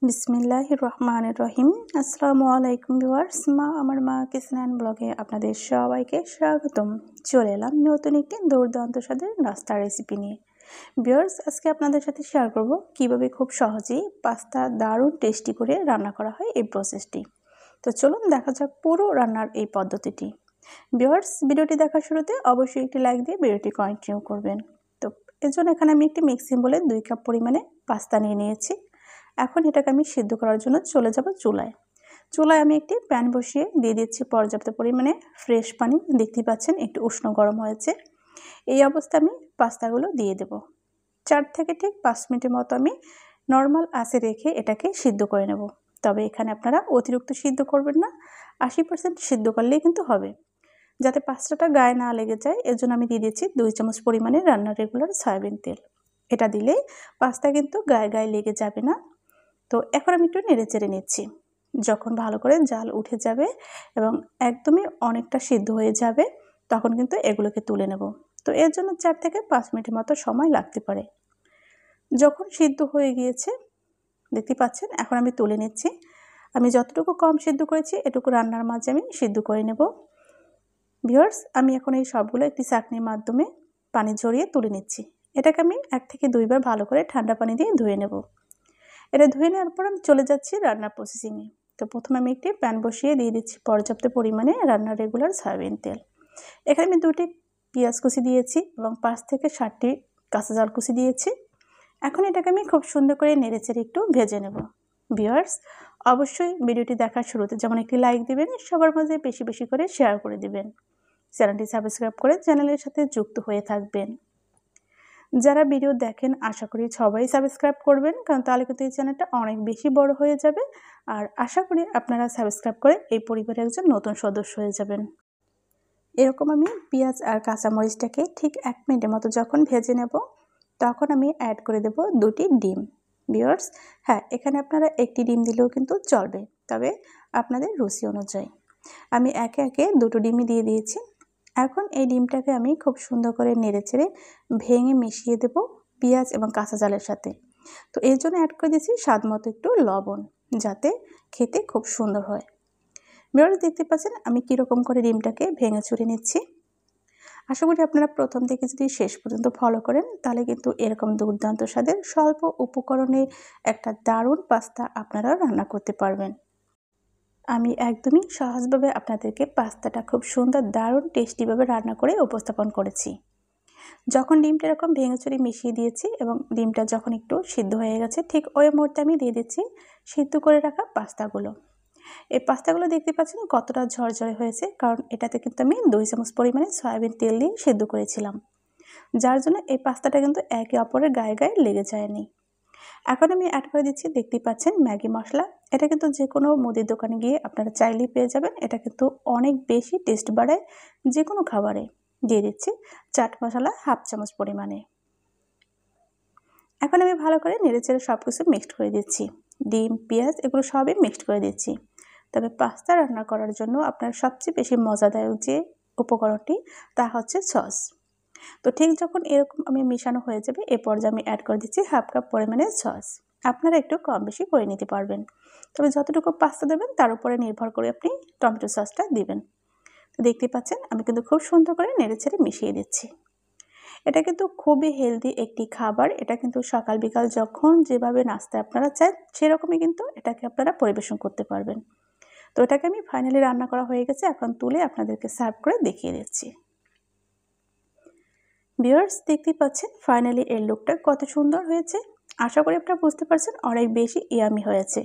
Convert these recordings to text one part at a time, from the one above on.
বিসমিল্লাহির রহমানির রহিম। আসসালামু আলাইকুম ভিউয়ার্স, আমার মা কিচেন অ্যান্ড ব্লগে আপনাদের সবাইকে স্বাগতম। চলে এলাম নতুন একটি দুর্দান্ত স্বাদের নাস্তার রেসিপি নিয়ে। ভিউয়ার্স, আজকে আপনাদের সাথে শেয়ার করব কিভাবে খুব সহজেই পাস্তা দারুণ টেস্টি করে রান্না করা হয় এই প্রসেসটি। তো চলুন দেখা যাক পুরো রান্নার এই পদ্ধতিটি। ভিউয়ার্স, ভিডিওটি দেখার শুরুতে অবশ্যই একটি লাইক দিয়ে ভিডিওটি কন্টিনিউ করবেন। তো এর জন্য এখানে আমি একটি মিক্সিং বলে 2 কাপ পরিমাণে পাস্তা নিয়ে নিয়েছি। এখন এটাকে আমি সিদ্ধ করার জন্য চলে যাব চুলায়। চুলায় আমি একটি প্যান বসিয়ে দিয়ে দিচ্ছি পর্যাপ্ত পরিমাণে ফ্রেশ পানি। দেখতেই পাচ্ছেন একটু উষ্ণ গরম হয়েছে। এই অবস্থায় আমি পাস্তাগুলো দিয়ে দেব। 4 থেকে ঠিক 5 মিনিটের মতো আমি নর্মাল আঁচে রেখে এটাকে সিদ্ধ করে নেব। তবে এখানে আপনারা অতিরিক্ত সিদ্ধ করবেন না, 80% সিদ্ধ করলেই কিন্তু হবে। যাতে পাস্তাটা গায়ে না লেগে যায় এর জন্য আমি দিয়ে দিচ্ছি 2 চামচ পরিমাণে রান্নার রেগুলার সয়াবিন তেল। এটা দিলে পাস্তা কিন্তু গায়ে গায়ে লেগে যাবে না। তো এখন আমি একটু নেড়ে চেড়ে নিচ্ছি। যখন ভালো করে জাল উঠে যাবে এবং একদমই অনেকটা সিদ্ধ হয়ে যাবে তখন কিন্তু এগুলোকে তুলে নেব। তো এর জন্য 4 থেকে 5 মিনিটের মতো সময় লাগতে পারে। যখন সিদ্ধ হয়ে গিয়েছে দেখতে পাচ্ছেন, এখন আমি তুলে নিচ্ছি। আমি যতটুকু কম সিদ্ধ করেছি এটুকু রান্নার মাঝে আমি সিদ্ধ করে নেব। ভিউয়ার্স, আমি এখন এই সবগুলো একটি চাকনির মাধ্যমে পানি ঝরিয়ে তুলে নিচ্ছি। এটাকে আমি 1 থেকে 2 বার ভালো করে ঠান্ডা পানি দিয়ে ধুয়ে নেব। এটা ধুয়ে নেওয়ার পর আমি চলে যাচ্ছি রান্নার প্রসেসিংয়ে। তো প্রথমে আমি একটি প্যান বসিয়ে দিয়ে দিচ্ছি পর্যাপ্ত পরিমাণে রান্নার রেগুলার সয়াবিন তেল। এখানে আমি 2টি পেঁয়াজ কুচি দিয়েছি এবং 5 থেকে 7টি কাঁচা ঝাল কুচি দিয়েছি। এখন এটাকে আমি খুব সুন্দর করে নেড়েচেড়ে একটু ভেজে নেব। ভিউয়ার্স, অবশ্যই ভিডিওটি দেখার শুরুতে যেমন একটি লাইক দিবেন, সবার মাঝে বেশি বেশি করে শেয়ার করে দিবেন। চ্যানেলটি সাবস্ক্রাইব করে চ্যানেলের সাথে যুক্ত হয়ে থাকবেন। যারা ভিডিও দেখেন আশা করি সবাই সাবস্ক্রাইব করবেন, কারণ তাহলে কিন্তু এই চ্যানেলটা অনেক বেশি বড় হয়ে যাবে। আর আশা করি আপনারা সাবস্ক্রাইব করে এই পরিবারের একজন নতুন সদস্য হয়ে যাবেন। এরকম আমি পেঁয়াজ আর কাঁচামরিচটাকে ঠিক 1 মিনিটের মতো যখন ভেজে নেব তখন আমি অ্যাড করে দেব 2টি ডিম। ভিউয়ার্স, হ্যাঁ, এখানে আপনারা একটি ডিম দিলেও কিন্তু চলবে, তবে আপনাদের রুচি অনুযায়ী। আমি একে একে 2টো ডিমই দিয়ে দিয়েছি। এখন এই ডিমটাকে আমি খুব সুন্দর করে নেড়েচেড়ে ভেঙে মিশিয়ে দেব পেঁয়াজ এবং কাঁচা ঝালের সাথে। তো এর জন্য অ্যাড করে দিয়েছি স্বাদ মতো একটু লবণ, যাতে খেতে খুব সুন্দর হয়। ভিউয়ার্স, দেখতে পাচ্ছেন আমি কীরকম করে ডিমটাকে ভেঙে চুরে নিচ্ছি। আশা করি আপনারা প্রথম থেকে যদি শেষ পর্যন্ত ফলো করেন তাহলে কিন্তু এরকম দুর্দান্ত স্বাদের স্বল্প উপকরণে একটা দারুণ পাস্তা আপনারা রান্না করতে পারবেন। আমি একদমই সহজভাবে আপনাদেরকে পাস্তাটা খুব সুন্দর দারুণ টেস্টিভাবে রান্না করে উপস্থাপন করেছি। যখন ডিমটা এরকম ভেঙেচুরে মিশিয়ে দিয়েছি এবং ডিমটা যখন একটু সিদ্ধ হয়ে গেছে ঠিক ওই মুহূর্তে আমি দিয়ে দিচ্ছি সিদ্ধ করে রাখা পাস্তাগুলো। এই পাস্তাগুলো দেখতে পাচ্ছেন কতটা ঝরঝরে হয়েছে, কারণ এটাতে কিন্তু আমি 2 চামচ পরিমাণে সয়াবিন তেল দিয়ে সিদ্ধ করেছিলাম, যার জন্য এই পাস্তাটা কিন্তু একে অপরের গায়ে গায়ে লেগে যায়নি। এখন আমি অ্যাড করে দিচ্ছি, দেখতেই পাচ্ছেন, ম্যাগি মশলা। এটা কিন্তু যে কোনো মুদির দোকানে গিয়ে আপনারা চাইলেই পেয়ে যাবেন। এটা কিন্তু অনেক বেশি টেস্ট বাড়ায় যে কোনো খাবারে। দিয়ে দিচ্ছি চাট মশলা 1/2 চামচ পরিমাণে। এখন আমি ভালো করে নেড়েচেড়ে সব কিছু মিক্সড করে দিচ্ছি। ডিম, পেঁয়াজ এগুলো সবই মিক্সড করে দিচ্ছি। তবে পাস্তা রান্না করার জন্য আপনার সবচেয়ে বেশি মজাদায়ক যে উপকরণটি তা হচ্ছে সস। তো ঠিক যখন এরকম আমি মেশানো হয়ে যাবে এ পর্যায়ে আমি অ্যাড করে দিচ্ছি 1/2 কাপ পরিমাণে সস। আপনারা একটু কম বেশি করে নিতে পারবেন, তবে যতটুকু পাস্তা দেবেন তার উপরে নির্ভর করে আপনি টমেটো সসটা দিবেন। তো দেখতে পাচ্ছেন আমি কিন্তু খুব সুন্দর করে নেড়েচেড়ে মিশিয়ে দিচ্ছি। এটা কিন্তু খুবই হেলদি একটি খাবার। এটা কিন্তু সকাল বিকাল যখন যেভাবে নাস্তা আপনারা চান সেরকমই কিন্তু এটাকে আপনারা পরিবেশন করতে পারবেন। তো এটাকে আমি ফাইনালি রান্না করা হয়ে গেছে, এখন তুলে আপনাদেরকে সার্ভ করে দেখিয়ে দিচ্ছি। ভিউয়ার্স, দেখতেই পাচ্ছেন ফাইনালি এর লুকটা কত সুন্দর হয়েছে। আশা করি আপনারা বুঝতে পারছেন অনেক বেশি ইয়ামি হয়েছে।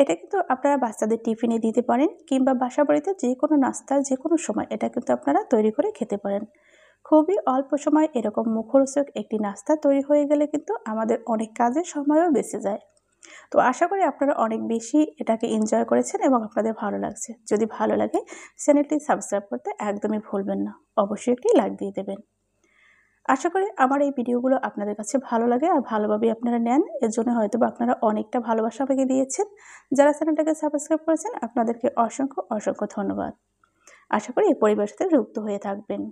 এটা কিন্তু আপনারা বাচ্চাদের টিফিনে দিতে পারেন কিংবা বাসা বাড়িতে যে কোনো নাস্তা যে কোনো সময় এটা কিন্তু আপনারা তৈরি করে খেতে পারেন। খুবই অল্প সময় এরকম মুখরোচক একটি নাস্তা তৈরি হয়ে গেলে কিন্তু আমাদের অনেক কাজের সময়ও বেঁচে যায়। তো আশা করি আপনারা অনেক বেশি এটাকে এনজয় করেছেন এবং আপনাদের ভালো লাগছে। যদি ভালো লাগে চ্যানেলটি সাবস্ক্রাইব করতে একদমই ভুলবেন না। অবশ্যই একটি লাইক দিয়ে দেবেন। আশা করি আমার এই ভিডিওগুলো আপনাদের কাছে ভালো লাগে আর ভালোভাবে আপনারা নেন। এর জন্য হয়তো আপনারা অনেকটা ভালোবাসা আমাকে দিয়েছেন। যারা চ্যানেলটাকে সাবস্ক্রাইব করেছেন আপনাদেরকে অসংখ্য অসংখ্য ধন্যবাদ। আশা করি এই পরিবারের সাথে যুক্ত হয়ে থাকবেন।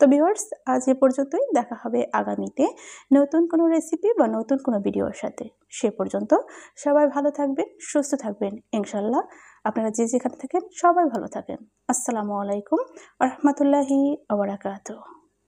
তো ভিউয়ার্স, আজ এ পর্যন্তই। দেখা হবে আগামীতে নতুন কোনো রেসিপি বা নতুন কোনো ভিডিওর সাথে। সে পর্যন্ত সবাই ভালো থাকবেন, সুস্থ থাকবেন। ইনশাল্লাহ আপনারা যে যেখানে থাকেন সবাই ভালো থাকেন। আসসালামু আলাইকুম ওয়া রাহমাতুল্লাহি ওয়া বারাকাতুহু।